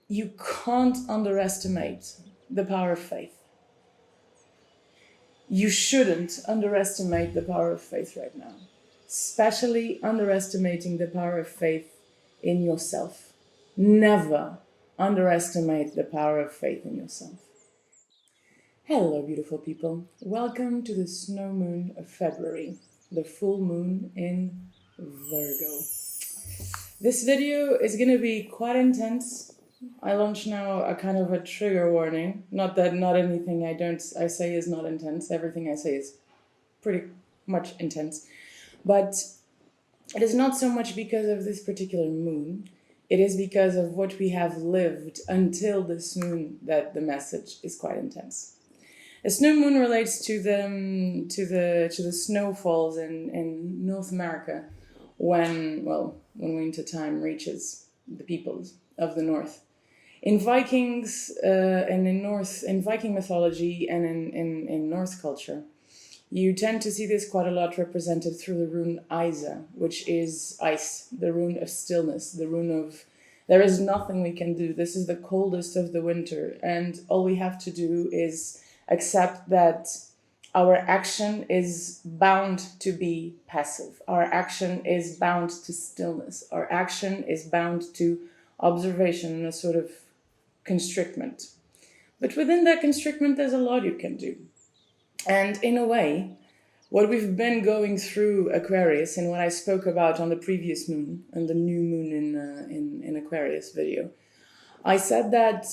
you can't underestimate the power of faith. You shouldn't underestimate the power of faith right now, especially underestimating the power of faith in yourself. Never underestimate the power of faith in yourself. Hello, beautiful people. Welcome to the snow moon of February, the full moon in Virgo. This video is going to be quite intense. I launch now a kind of a trigger warning. Not that not anything I say is not intense. Everything I say is pretty much intense. But it is not so much because of this particular moon. It is because of what we have lived until this moon that the message is quite intense. A snow moon relates to the snowfalls in North America when winter time reaches the peoples of the north. In Vikings and in Viking mythology and in Norse culture, you tend to see this quite a lot represented through the rune Isa, which is ice, the rune of stillness, the rune of there is nothing we can do. This is the coldest of the winter, and all we have to do is accept that our action is bound to be passive. Our action is bound to stillness. Our action is bound to observation and a sort of constrictment. But within that constrictment, there's a lot you can do. And in a way, what we've been going through Aquarius and what I spoke about on the previous moon and the new moon in Aquarius video, I said that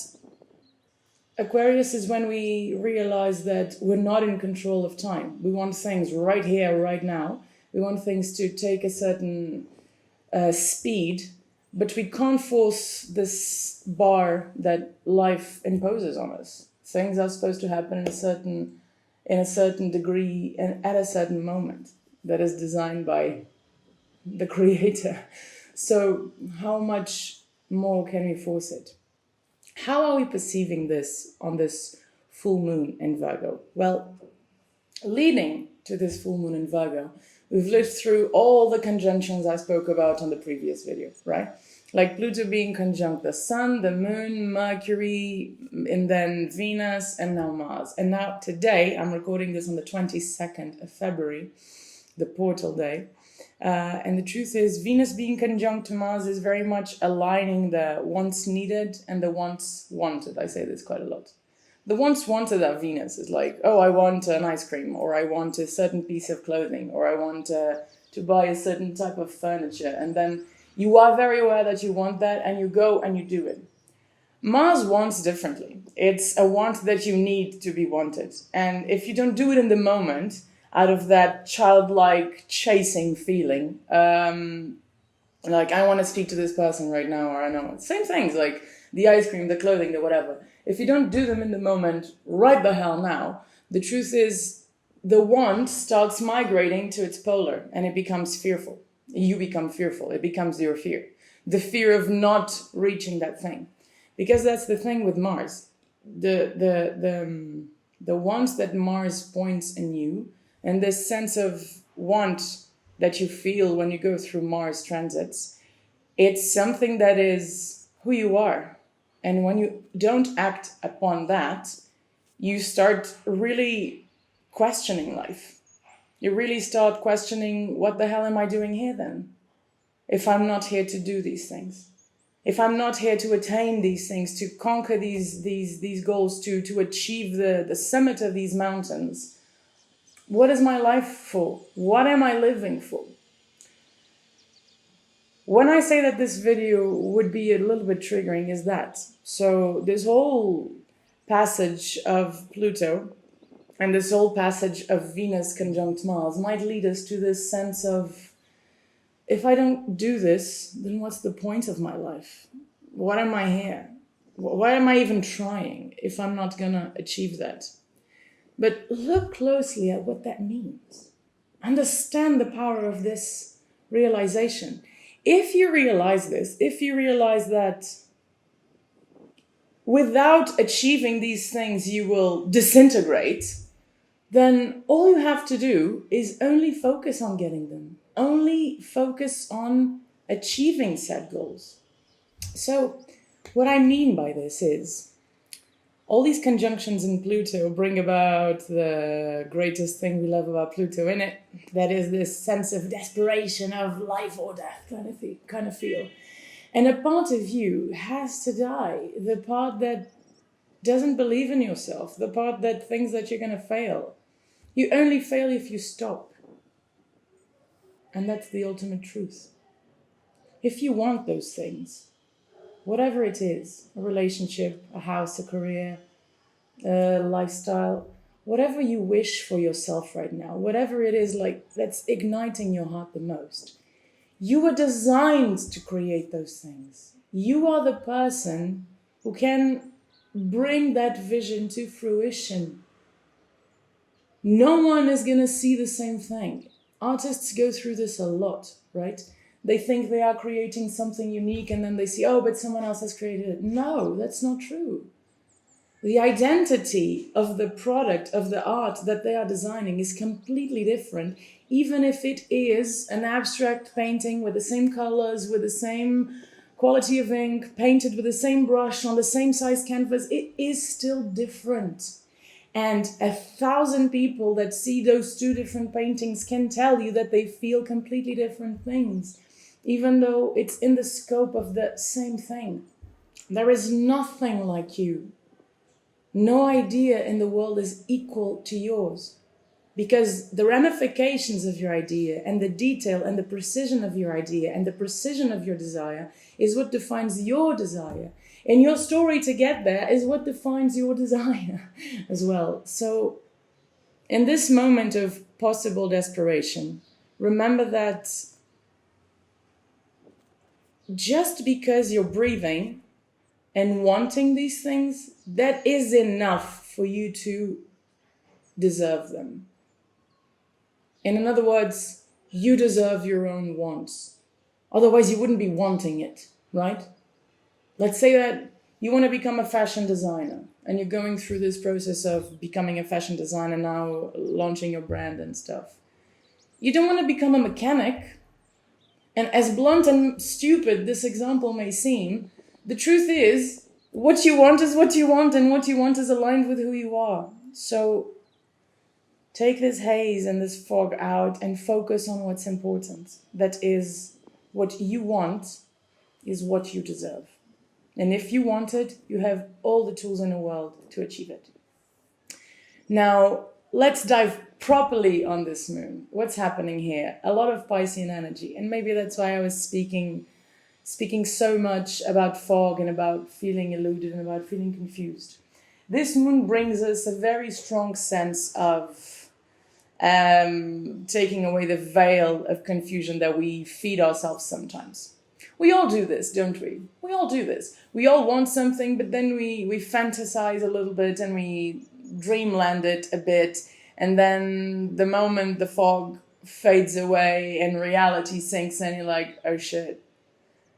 Aquarius is when we realize that we're not in control of time. We want things right here, right now. We want things to take a certain speed, but we can't force this bar that life imposes on us. Things are supposed to happen in a certain degree and at a certain moment that is designed by the creator. So how much more can we force it? How are we perceiving this on this full moon in Virgo? Well, leading to this full moon in Virgo, we've lived through all the conjunctions I spoke about on the previous video, right? Like Pluto being conjunct the Sun, the Moon, Mercury, and then Venus, and now Mars. And now today, I'm recording this on the 22nd of February, the portal day. And the truth is, Venus being conjunct to Mars is very much aligning the once needed and the once wanted. I say this quite a lot. The once wanted of Venus is like, oh, I want an ice cream, or I want a certain piece of clothing, or I want to buy a certain type of furniture. And then you are very aware that you want that, and you go and you do it. Mars wants differently. It's a want that you need to be wanted. And if you don't do it in the moment, out of that childlike chasing feeling, like I want to speak to this person right now, or I know same things like the ice cream, the clothing, the whatever. If you don't do them in the moment, right the hell now, the truth is the want starts migrating to its polar and it becomes fearful. You become fearful. It becomes your fear. The fear of not reaching that thing. Because that's the thing with Mars. The wants that Mars points in you, and this sense of want that you feel when you go through Mars transits, it's something that is who you are. And when you don't act upon that, you start really questioning life. You really start questioning, what the hell am I doing here then? If I'm not here to do these things. If I'm not here to attain these things, to conquer these goals, to achieve the summit of these mountains. What is my life for? What am I living for? When I say that this video would be a little bit triggering is that. So this whole passage of Pluto and this whole passage of Venus conjunct Mars might lead us to this sense of, if I don't do this, then what's the point of my life? What am I here? Why am I even trying if I'm not gonna achieve that? But look closely at what that means. Understand the power of this realization. If you realize this, if you realize that without achieving these things you will disintegrate, then all you have to do is only focus on getting them. Only focus on achieving said goals. So What I mean by this is, all these conjunctions in Pluto bring about the greatest thing we love about Pluto in it. That is this sense of desperation, of life or death kind of feel. And a part of you has to die. The part that doesn't believe in yourself. The part that thinks that you're going to fail. You only fail if you stop. And that's the ultimate truth. If you want those things, whatever it is, a relationship, a house, a career, a lifestyle, whatever you wish for yourself right now, whatever it is like that's igniting your heart the most, you were designed to create those things. You are the person who can bring that vision to fruition. No one is going to see the same thing. Artists go through this a lot, right? They think they are creating something unique and then they see, oh, but someone else has created it. No, that's not true. The identity of the product, of the art that they are designing is completely different, even if it is an abstract painting with the same colors, with the same quality of ink, painted with the same brush on the same size canvas. It is still different. And 1,000 people that see those two different paintings can tell you that they feel completely different things, even though it's in the scope of the same thing. There is nothing like you. No idea in the world is equal to yours, because the ramifications of your idea and the detail and the precision of your idea and the precision of your desire is what defines your desire. And your story to get there is what defines your desire as well. So in this moment of possible desperation, remember that just because you're breathing and wanting these things, that is enough for you to deserve them. In other words, you deserve your own wants. Otherwise, you wouldn't be wanting it, right? Let's say that you want to become a fashion designer and you're going through this process of becoming a fashion designer now, launching your brand and stuff. You don't want to become a mechanic. And as blunt and stupid this example may seem, the truth is, what you want is what you want, and what you want is aligned with who you are. So take this haze and this fog out and focus on what's important. That is, what you want is what you deserve. And if you want it, you have all the tools in the world to achieve it. Now, let's dive properly on this moon. What's happening here? A lot of Piscean energy. And maybe that's why I was speaking so much about fog and about feeling eluded and about feeling confused. This moon brings us a very strong sense of taking away the veil of confusion that we feed ourselves sometimes. We all do this, don't we? We all do this. We all want something, but then we fantasize a little bit and we dreamland it a bit. And then the moment the fog fades away and reality sinks in, you're like, oh shit,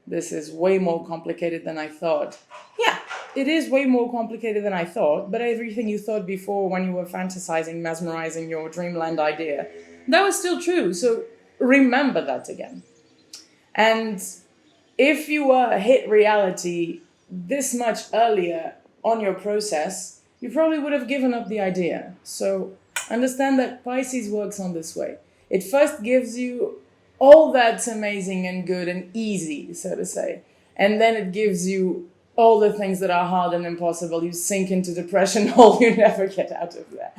this is way more complicated than I thought. Yeah, it is way more complicated than I thought, but everything you thought before when you were fantasizing, mesmerizing your dreamland idea, that was still true. So remember that again. And if you were hit reality this much earlier on your process, you probably would have given up the idea. So understand that Pisces works on this way. It first gives you all that's amazing and good and easy, so to say. And then it gives you all the things that are hard and impossible. You sink into depression hole, you never get out of there.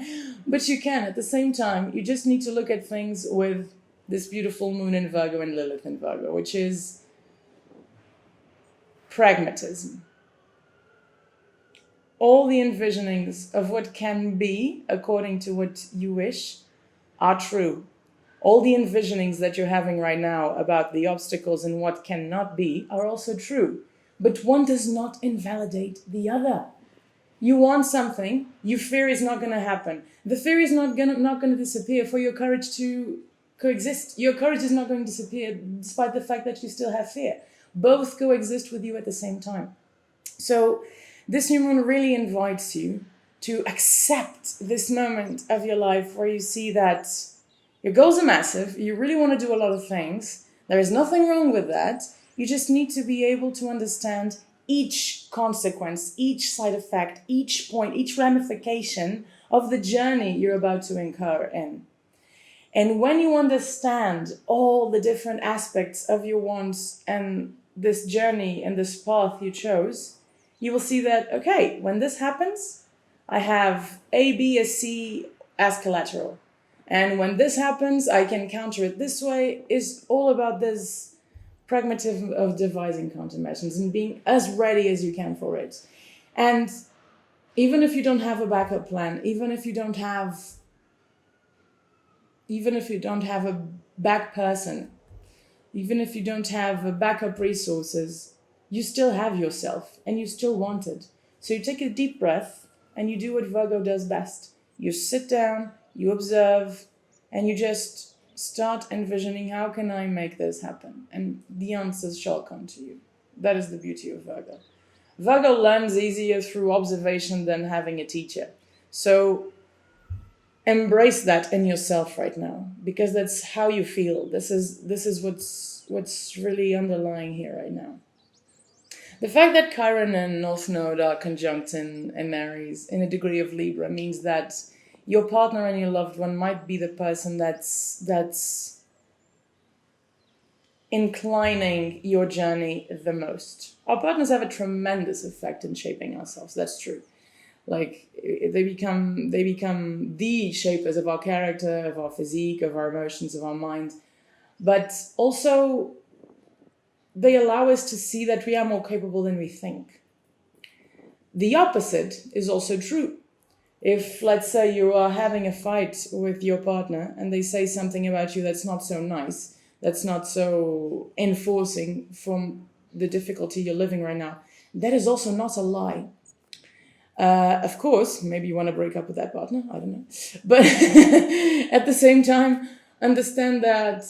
But you can, at the same time, you just need to look at things with this beautiful moon in Virgo and Lilith in Virgo, which is pragmatism. All the envisionings of what can be, according to what you wish, are true. All the envisionings that you're having right now about the obstacles and what cannot be are also true. But one does not invalidate the other. You want something, you fear it's not going to happen. The fear is not going to disappear for your courage to coexist. Your courage is not going to disappear despite the fact that you still have fear. Both coexist with you at the same time. So this new moon really invites you to accept this moment of your life where you see that your goals are massive, you really want to do a lot of things. There is nothing wrong with that. You just need to be able to understand each consequence, each side effect, each point, each ramification of the journey you're about to incur in. And when you understand all the different aspects of your wants and this journey and this path you chose, you will see that, okay, when this happens, I have A, B, and C as collateral. And when this happens, I can counter it this way. Is all about this pragmatism of devising countermeasures and being as ready as you can for it. And even if you don't have a backup plan, even if you don't have a back person, even if you don't have backup resources, you still have yourself and you still want it. So you take a deep breath and you do what Virgo does best. You sit down, you observe, and you just start envisioning, how can I make this happen? And the answers shall come to you. That is the beauty of Virgo. Virgo learns easier through observation than having a teacher. So embrace that in yourself right now, because that's how you feel. This is what's really underlying here right now. The fact that Chiron and North Node are conjunct in Aries in a degree of Libra means that your partner and your loved one might be the person that's inclining your journey the most. Our partners have a tremendous effect in shaping ourselves. That's true. Like they become the shapers of our character, of our physique, of our emotions, of our mind. But also they allow us to see that we are more capable than we think. The opposite is also true. If, let's say, you are having a fight with your partner and they say something about you that's not so nice, that's not so enforcing from the difficulty you're living right now, that is also not a lie. Of course, maybe you want to break up with that partner, I don't know. But at the same time, understand that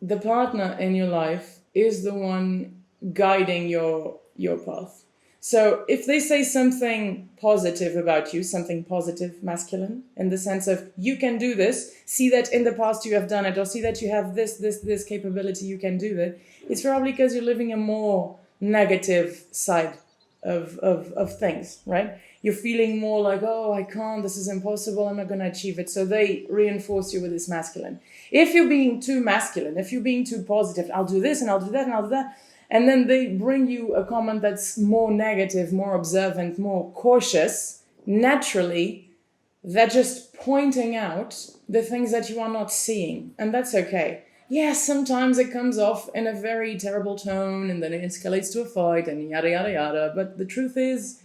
the partner in your life is the one guiding your path. So if they say something positive about you, something positive, masculine, in the sense of you can do this, see that in the past you have done it, or see that you have this capability, you can do that, it's probably because you're living a more negative side of things, right? You're feeling more like, oh, I can't, this is impossible, I'm not going to achieve it. So they reinforce you with this masculine. If you're being too masculine, if you're being too positive, I'll do this and I'll do that and I'll do that, and then they bring you a comment that's more negative, more observant, more cautious, naturally, they're just pointing out the things that you are not seeing. And that's okay. Yeah, sometimes it comes off in a very terrible tone and then it escalates to a fight and yada, yada, yada. But the truth is,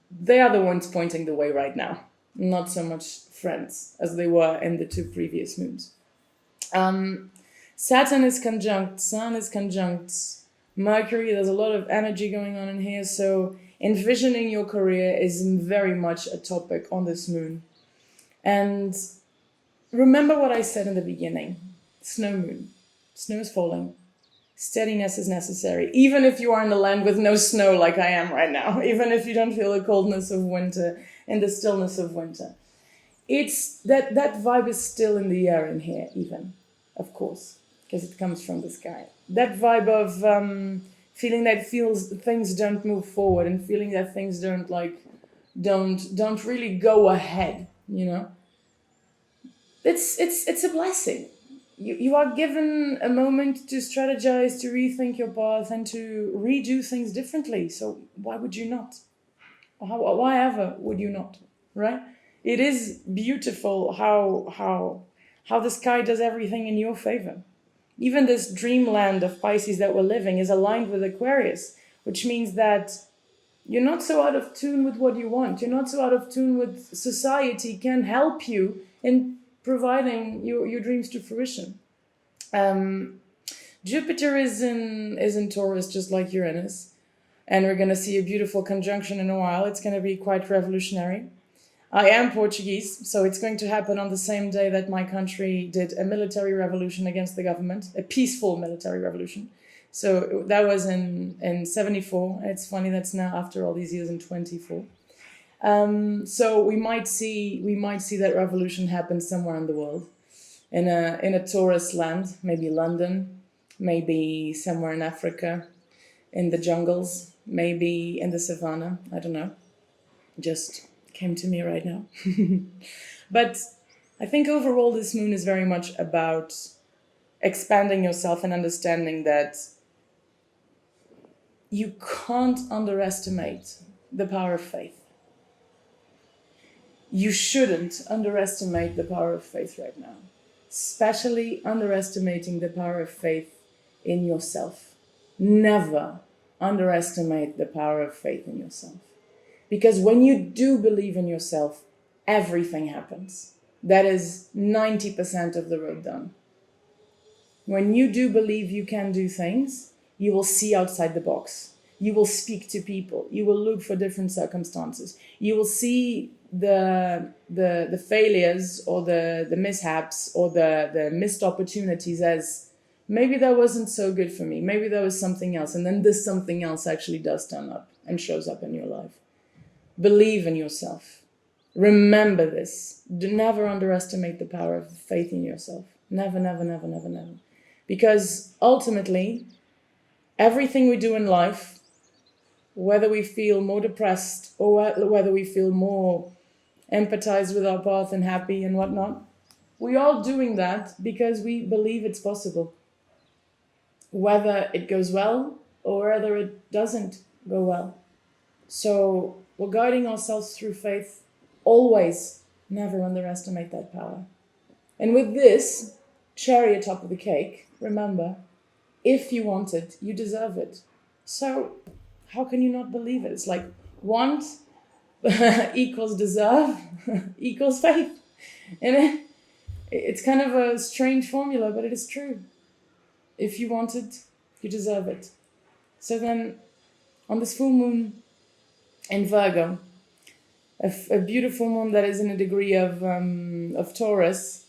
they are the ones pointing the way right now. Not so much friends as they were in the 2 previous moons. Saturn is conjunct, Sun is conjunct, Mercury, there's a lot of energy going on in here, so envisioning your career is very much a topic on this moon. And remember what I said in the beginning, snow moon, snow is falling, steadiness is necessary, even if you are in the land with no snow like I am right now, even if you don't feel the coldness of winter and the stillness of winter. It's that vibe is still in the air in here even, of course, because it comes from the sky. That vibe of feeling that things don't move forward and feeling that things don't really go ahead, you know. It's a blessing. You are given a moment to strategize, to rethink your path, and to redo things differently. So why would you not? Why ever would you not? Right? It is beautiful how the sky does everything in your favor. Even this dreamland of Pisces that we're living is aligned with Aquarius, which means that you're not so out of tune with what you want. You're not so out of tune with society can help you in providing your dreams to fruition. Jupiter is in Taurus, just like Uranus, and we're going to see a beautiful conjunction in a while. It's going to be quite revolutionary. I am Portuguese, so it's going to happen on the same day that my country did a military revolution against the government, a peaceful military revolution. So that was in 74. It's funny that's now after all these years in 24. So we might see that revolution happen somewhere in the world, in a tourist land, maybe London, maybe somewhere in Africa, in the jungles, maybe in the savannah, I don't know. Just came to me right now. But I think overall this moon is very much about expanding yourself and understanding that you can't underestimate the power of faith. You shouldn't underestimate the power of faith right now, especially underestimating the power of faith in yourself. Never underestimate the power of faith in yourself. Because when you do believe in yourself, everything happens. That is 90% of the road done. When you do believe you can do things, you will see outside the box. You will speak to people. You will look for different circumstances. You will see the failures or the mishaps or the missed opportunities as maybe that wasn't so good for me. Maybe there was something else. And then this something else actually does turn up and shows up in your life. Believe in yourself. Remember this. Do never underestimate the power of faith in yourself. Never, never, never, never, never. Because ultimately, everything we do in life, whether we feel more depressed or whether we feel more empathized with our path and happy and whatnot, we're all doing that because we believe it's possible. Whether it goes well or whether it doesn't go well. So we're guiding ourselves through faith. Always never underestimate that power. And with this, cherry atop of the cake, remember, if you want it, you deserve it. So how can you not believe it? It's like want equals deserve equals faith. And it's kind of a strange formula, but it is true. If you want it, you deserve it. So then, on this full moon in Virgo, a beautiful moon that is in a degree of Taurus,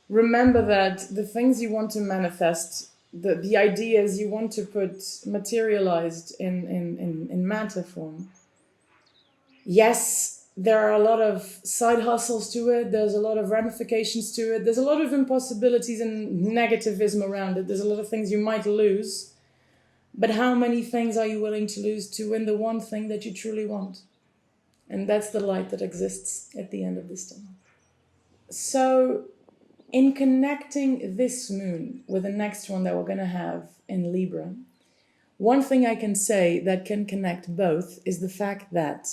remember that the things you want to manifest, the ideas you want to put materialized in matter form, yes, there are a lot of side hustles to it, there's a lot of ramifications to it, there's a lot of impossibilities and negativism around it, there's a lot of things you might lose, but how many things are you willing to lose to win the one thing that you truly want? And that's the light that exists at the end of this tunnel. So, in connecting this moon with the next one that we're going to have in Libra, one thing I can say that can connect both is the fact that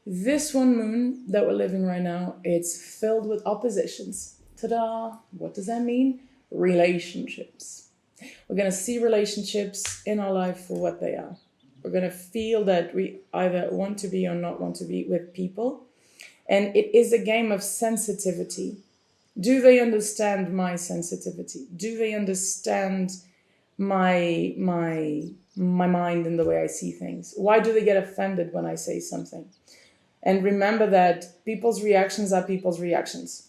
this one moon that we're living right now, it's filled with oppositions. Ta-da! What does that mean? Relationships. We're going to see relationships in our life for what they are. We're going to feel that we either want to be or not want to be with people. And it is a game of sensitivity. Do they understand my sensitivity? Do they understand my mind and the way I see things? Why do they get offended when I say something? And remember that people's reactions are people's reactions.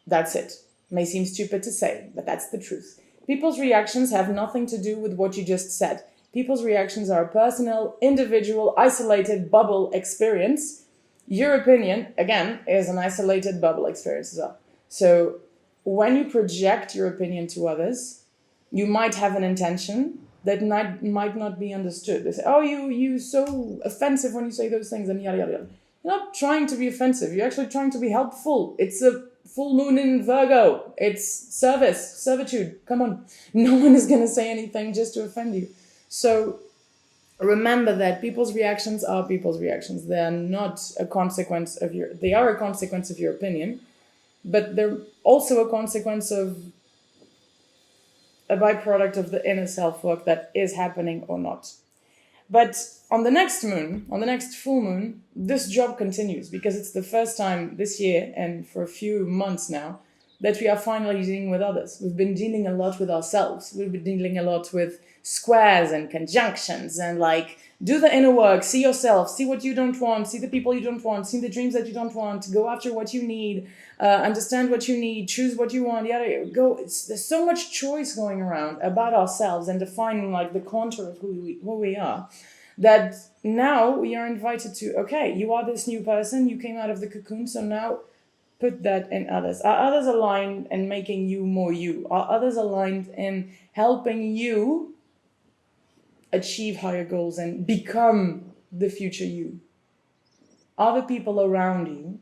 That's it. May seem stupid to say, but that's the truth. People's reactions have nothing to do with what you just said. People's reactions are a personal, individual, isolated bubble experience. Your opinion, again, is an isolated bubble experience as well. So when you project your opinion to others, you might have an intention that might not be understood. They say, oh, you so offensive when you say those things and yada, yada, yada. You're not trying to be offensive. You're actually trying to be helpful. It's a full moon in Virgo. It's servitude. Come on. No one is going to say anything just to offend you. So remember that people's reactions are people's reactions. They are not a consequence of they are a consequence of your opinion, but they're also a consequence of a byproduct of the inner self-work that is happening or not. But on the next moon, on the next full moon, this job continues because it's the first time this year and for a few months now that we are finally dealing with others. We've been dealing a lot with ourselves. We've been dealing a lot with squares and conjunctions and like do the inner work, see yourself, see what you don't want, see the people you don't want, see the dreams that you don't want, go after what you need, understand what you need, choose what you want, yada, go. There's so much choice going around about ourselves and defining like the contour of who we are, that now we are invited to, okay, you are this new person, you came out of the cocoon, so now put that in others. Are others aligned in making you more you? Are others aligned in helping you achieve higher goals and become the future you? Are the people around you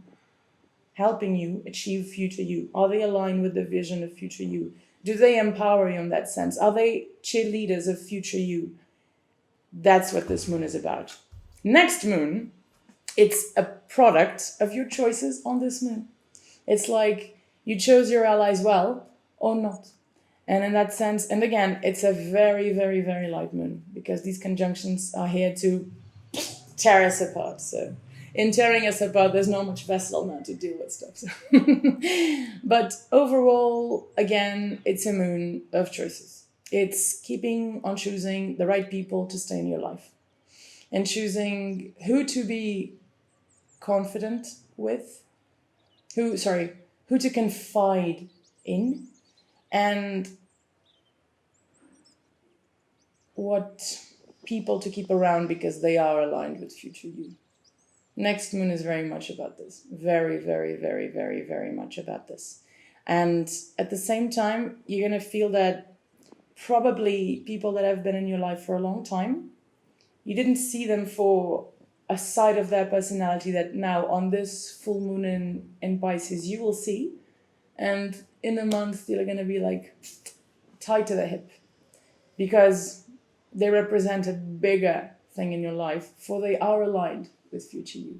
helping you achieve future you? Are they aligned with the vision of future you? Do they empower you in that sense? Are they cheerleaders of future you? That's what this moon is about. Next moon, it's a product of your choices on this moon. It's like you chose your allies well or not. And in that sense, and again, it's a very, very, very light moon because these conjunctions are here to tear us apart. So in tearing us apart, there's not much vessel now to deal with stuff. So. But overall, again, it's a moon of choices. It's keeping on choosing the right people to stay in your life and choosing who to be confident with, who to confide in, and what people to keep around because they are aligned with future you. Next moon is very much about this. Very, very, very, very, very much about this. And at the same time, you're going to feel that probably people that have been in your life for a long time, you didn't see them for a side of their personality that now on this full moon in Pisces you will see. And in a month, they're going to be like tied to the hip because they represent a bigger thing in your life, for they are aligned with future you.